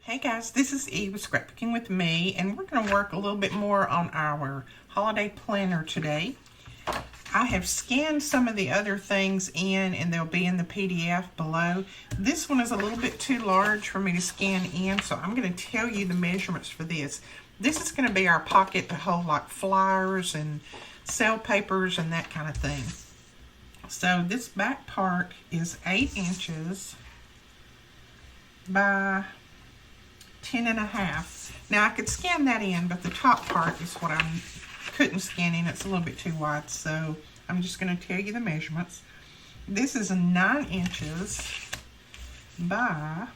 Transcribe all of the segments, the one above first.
Hey guys, this is Eve with Scrapbooking with Me, and we're going to work a little bit more on our holiday planner today. I have scanned some of the other things in, and they'll be in the PDF below. This one is a little bit too large for me to scan in, so I'm going to tell you the measurements for this. This is going to be our pocket to hold like flyers and sale papers and that kind of thing. So this back part is 8 inches by 10.5. Now I could scan that in, but the top part is what I couldn't scan in. It's a little bit too wide, so I'm just going to tell you the measurements. This is 9 inches by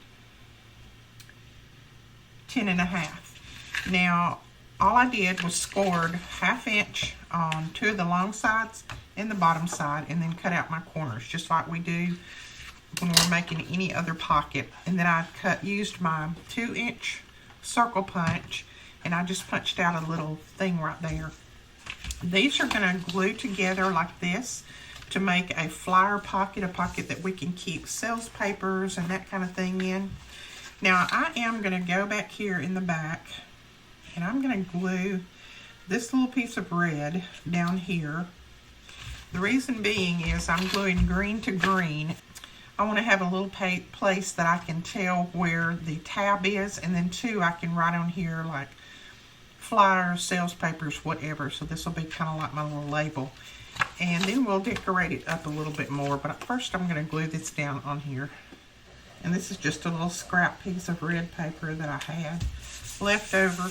10.5. Now all I did was scored 1/2 inch on 2 of the long sides and the bottom side, and then cut out my corners just like we do when we're making any other pocket. And then I used my 2-inch circle punch, and I just punched out a little thing right there. These are going to glue together like this to make a flyer pocket, a pocket that we can keep sales papers and that kind of thing in. Now I am going to go back here in the back, and I'm going to glue this little piece of red down here. The reason being is I'm gluing green to green. I want to have a little place that I can tell where the tab is, and then too I can write on here like flyers, sales papers, whatever. So this will be kind of like my little label, and then we'll decorate it up a little bit more. But first I'm going to glue this down on here, and this is just a little scrap piece of red paper that I had left over.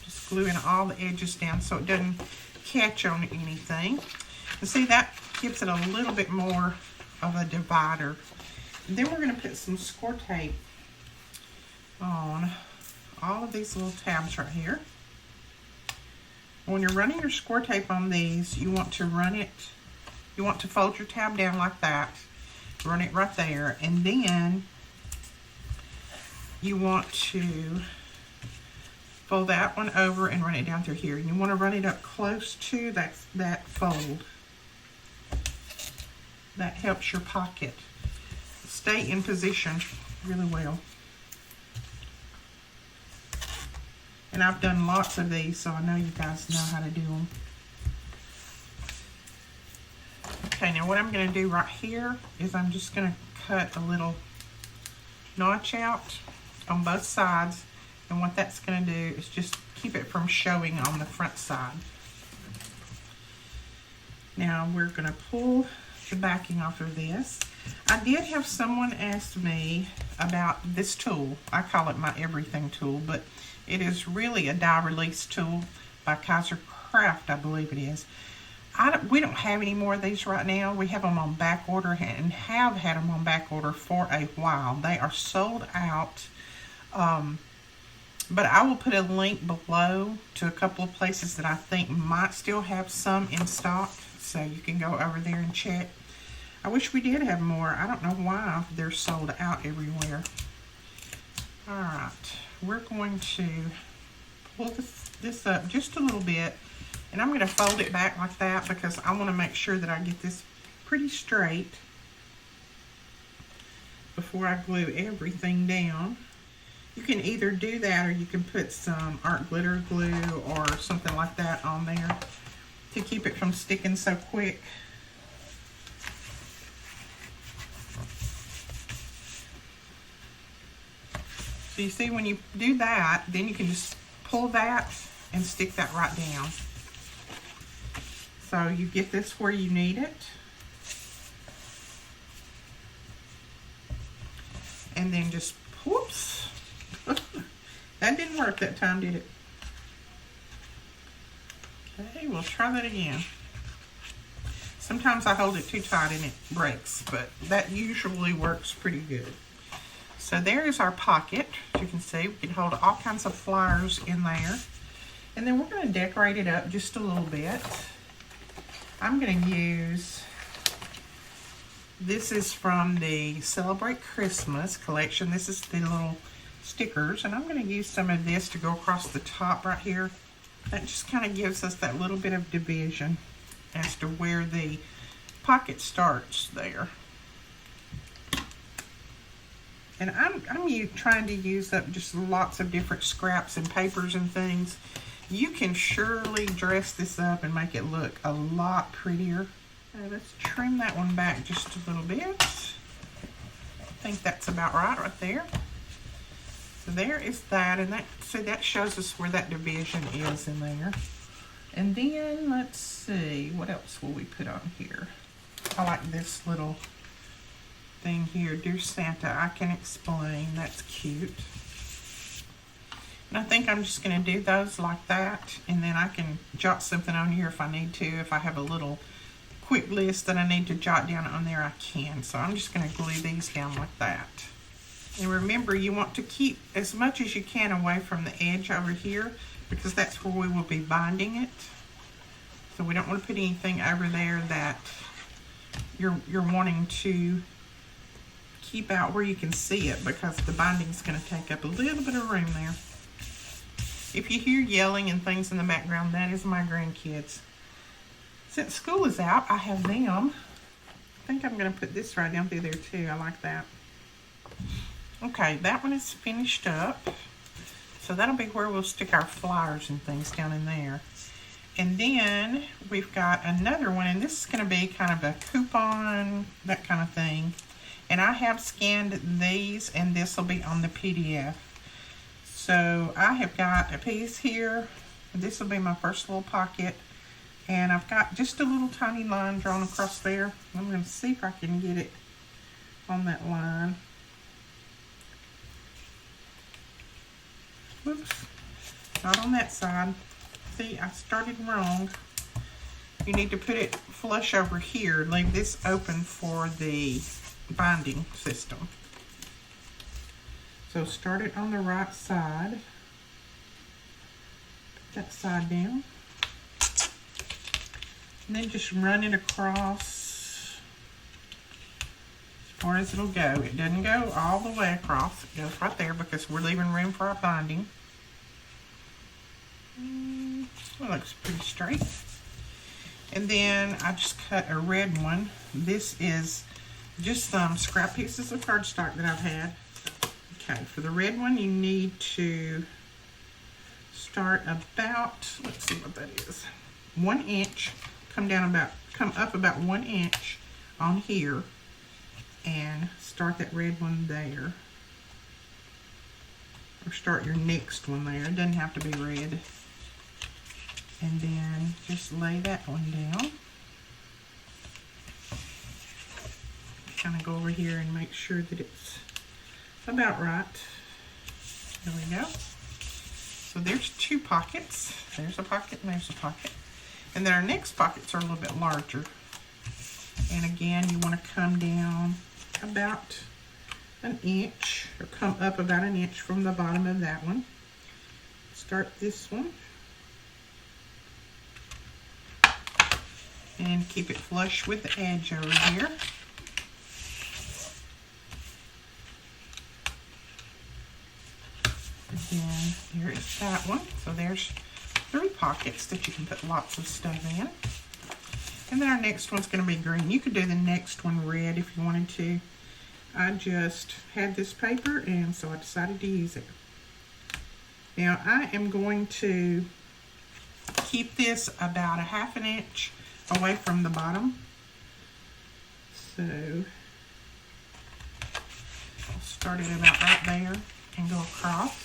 Just gluing all the edges down so it doesn't catch on anything. And see, that gives it a little bit more of a divider. And then we're going to put some score tape on all of these little tabs right here. When you're running your score tape on these, you want to fold your tab down like that, run it right there, and then you want to fold that one over and run it down through here. And you want to run it up close to that fold. That helps your pocket stay in position really well. And I've done lots of these, so I know you guys know how to do them. Okay, now what I'm going to do right here is I'm just going to cut a little notch out on both sides. And what that's going to do is just keep it from showing on the front side. Now we're going to pull the backing off of this. I did have someone ask me about this tool. I call it my everything tool, but it is really a die release tool by Kaiser Craft, I believe it is. We don't have any more of these right now. We have them on back order and have had them on back order for a while. They are sold out, but I will put a link below to a couple of places that I think might still have some in stock, so you can go over there and check. I wish we did have more. I don't know why they're sold out everywhere. Alright, we're going to pull this up just a little bit, and I'm going to fold it back like that because I want to make sure that I get this pretty straight before I glue everything down. You can either do that, or you can put some art glitter glue or something like that on there to keep it from sticking so quick. So you see, when you do that, then you can just pull that and stick that right down. So you get this where you need it. And then just, whoops. That didn't work that time, did it? Okay, we'll try that again. Sometimes I hold it too tight and it breaks, but that usually works pretty good. So there is our pocket. As you can see, we can hold all kinds of flyers in there. And then we're going to decorate it up just a little bit. I'm going to use, this is from the Celebrate Christmas collection. This is the little stickers, and I'm going to use some of this to go across the top right here. That just kind of gives us that little bit of division as to where the pocket starts there. And I'm trying to use up just lots of different scraps and papers and things. You can surely dress this up and make it look a lot prettier. Let's trim that one back just a little bit. I think that's about right there. So there is that, and that shows us where that division is in there. And then let's see, what else will we put on here? I like this little thing here, Dear Santa, I Can Explain. That's cute. And I think I'm just going to do those like that, and then I can jot something on here if I need to. If I have a little quick list that I need to jot down on there, I can. So I'm just going to glue these down like that. And remember, you want to keep as much as you can away from the edge over here, because that's where we will be binding it. So we don't want to put anything over there that you're wanting to keep out where you can see it, because the binding is going to take up a little bit of room there. If you hear yelling and things in the background, that is my grandkids. Since school is out, I have them. I think I'm going to put this right down through there too. I like that. Okay, that one is finished up. So that'll be where we'll stick our flyers and things down in there. And then we've got another one, and this is going to be kind of a coupon, that kind of thing. And I have scanned these, and this will be on the PDF. So I have got a piece here. This will be my first little pocket. And I've got just a little tiny line drawn across there. I'm going to see if I can get it on that line. Whoops, not on that side. See, I started wrong. You need to put it flush over here. Leave this open for the binding system. So start it on the right side. Put that side down. And then just run it across as far as it'll go. It doesn't go all the way across. It goes right there because we're leaving room for our binding. It looks pretty straight. And then I just cut a red one. This is just some scrap pieces of cardstock that I've had. Okay, for the red one you need to start about, let's see what that is, 1 inch. Come up about 1 inch on here and start that red one there. Or start your next one there. It doesn't have to be red. And then just lay that one down. Kind of go over here and make sure that it's about right. There we go. So there's 2 pockets. There's a pocket and there's a pocket. And then our next pockets are a little bit larger. And again, you want to come down about 1 inch, or come up about 1 inch from the bottom of that one. Start this one. And keep it flush with the edge over here. And then here is that one. So there's 3 pockets that you can put lots of stuff in. And then our next one's going to be green. You could do the next one red if you wanted to. I just had this paper, and so I decided to use it. Now I am going to keep this about 1/2 inch away from the bottom. So I'll start it about right there and go across.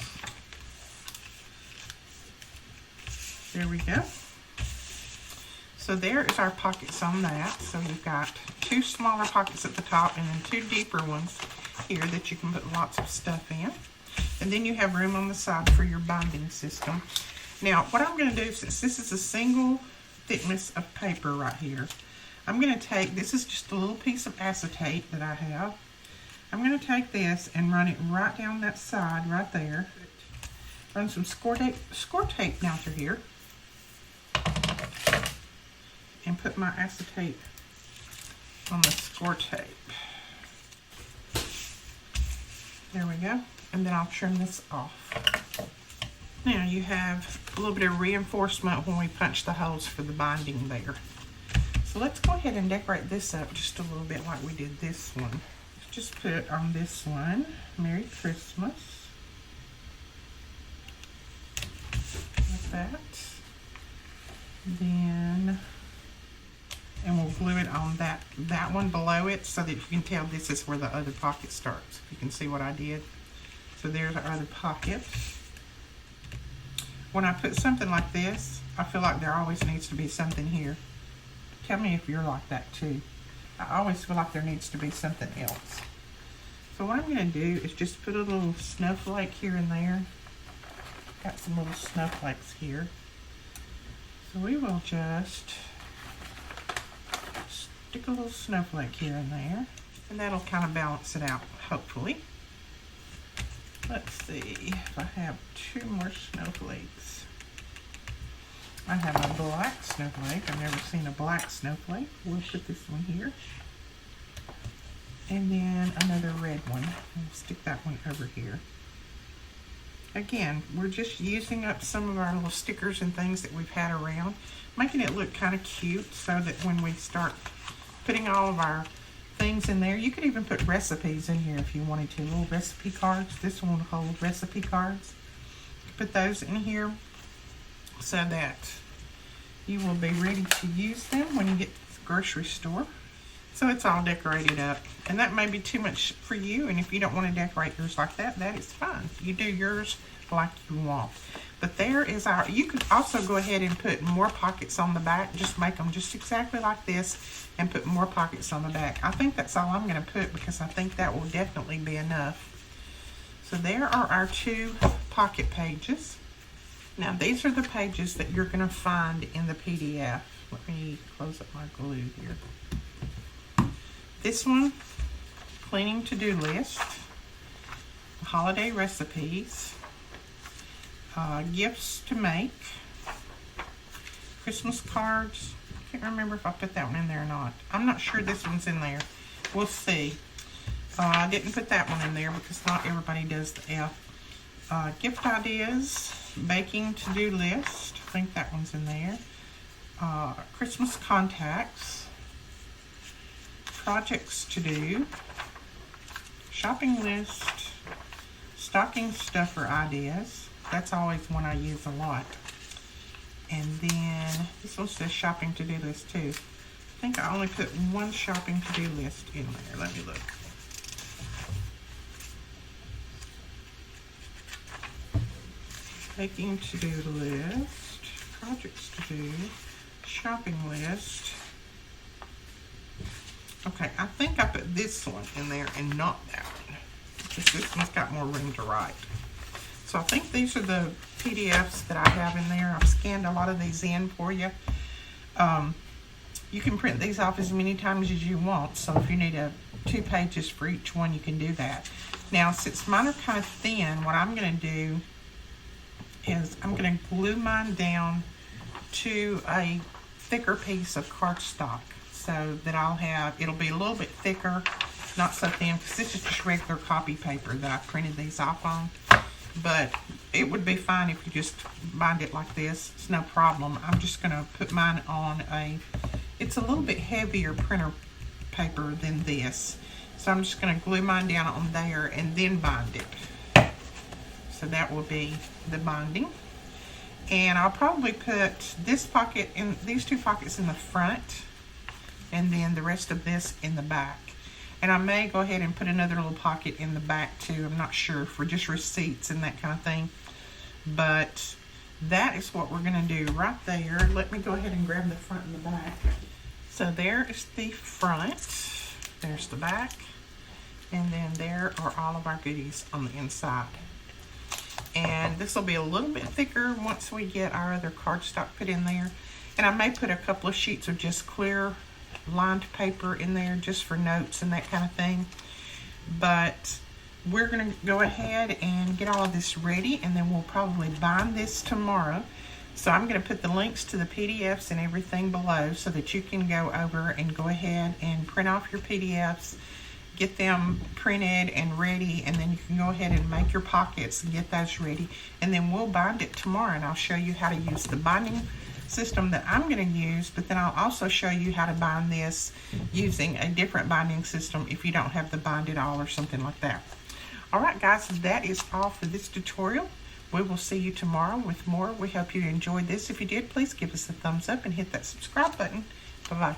There we go. So there is our pockets on that. So we've got 2 smaller pockets at the top and then 2 deeper ones here that you can put lots of stuff in. And then you have room on the side for your binding system. Now what I'm going to do, since this is a single thickness of paper right here, I'm going to take, this is just a little piece of acetate that I have. I'm going to take this and run it right down that side right there. Run some score tape down through here. And put my acetate on the score tape. There we go. And then I'll trim this off. Now you have a little bit of reinforcement when we punch the holes for the binding there. So let's go ahead and decorate this up just a little bit like we did this one. It's just put on this one, Merry Christmas, like that. Then, and we'll glue it on that one below it so that you can tell this is where the other pocket starts. You can see what I did. So there's our other pocket. When I put something like this, I feel like there always needs to be something here. Tell me if you're like that too. I always feel like there needs to be something else. So what I'm going to do is just put a little snowflake here and there. Got some little snowflakes here. So we will just stick a little snowflake here and there. And that'll kind of balance it out, hopefully. Let's see if I have 2 more snowflakes. I have a black snowflake. I've never seen a black snowflake. We'll put this one here. And then another red one. We'll stick that one over here. Again, we're just using up some of our little stickers and things that we've had around, making it look kind of cute so that when we start putting all of our things in there, you could even put recipes in here if you wanted to, little recipe cards. This one will hold recipe cards. Put those in here so that you will be ready to use them when you get to the grocery store. So it's all decorated up, and that may be too much for you, and if you don't want to decorate yours like that, that is fine. You do yours like you want. But there is our, you could also go ahead and put more pockets on the back. Just make them just exactly like this and put more pockets on the back. I think that's all I'm going to put because I think that will definitely be enough. So there are our 2 pocket pages. Now these are the pages that you're going to find in the PDF. Let me close up my glue here. This one, cleaning to-do list, holiday recipes, gifts to make, Christmas cards. I can't remember if I put that one in there or not. I'm not sure this one's in there. We'll see. I didn't put that one in there because not everybody does the F. Gift ideas, baking to-do list. I think that one's in there. Christmas contacts. Projects to do, shopping list, stocking stuffer ideas. That's always one I use a lot. And then this one says shopping to do list too. I think I only put 1 shopping to do list in there. Let me look. Baking to do list, projects to do, shopping list. Okay, I think I put this one in there and not that one, because this one's got more room to write. So I think these are the PDFs that I have in there. I've scanned a lot of these in for you. You can print these off as many times as you want, so if you need 2 pages for each one, you can do that. Now, since mine are kind of thin, what I'm going to do is I'm going to glue mine down to a thicker piece of cardstock, so that it'll be a little bit thicker, not so thin, because this is just regular copy paper that I printed these off on. But it would be fine if you just bind it like this. It's no problem. I'm just going to put mine on it's a little bit heavier printer paper than this. So I'm just going to glue mine down on there and then bind it. So that will be the binding. And I'll probably put this pocket in, these 2 pockets in the front, and then the rest of this in the back. And I may go ahead and put another little pocket in the back too. I'm not sure, for just receipts and that kind of thing. But that is what we're going to do right there. Let me go ahead and grab the front and the back. So there is the front. There's the back. And then there are all of our goodies on the inside. And this will be a little bit thicker once we get our other cardstock put in there. And I may put a couple of sheets of just clear lined paper in there just for notes and that kind of thing. But we're going to go ahead and get all of this ready, and then we'll probably bind this tomorrow. So I'm going to put the links to the PDFs and everything below so that you can go over and go ahead and print off your PDFs, get them printed and ready, and then you can go ahead and make your pockets and get those ready. And then we'll bind it tomorrow, and I'll show you how to use the binding system that I'm going to use, but then I'll also show you how to bind this using a different binding system if you don't have the bind it all or something like that. Alright guys, that is all for this tutorial. We will see you tomorrow with more. We hope you enjoyed this. If you did, please give us a thumbs up and hit that subscribe button. Bye-bye.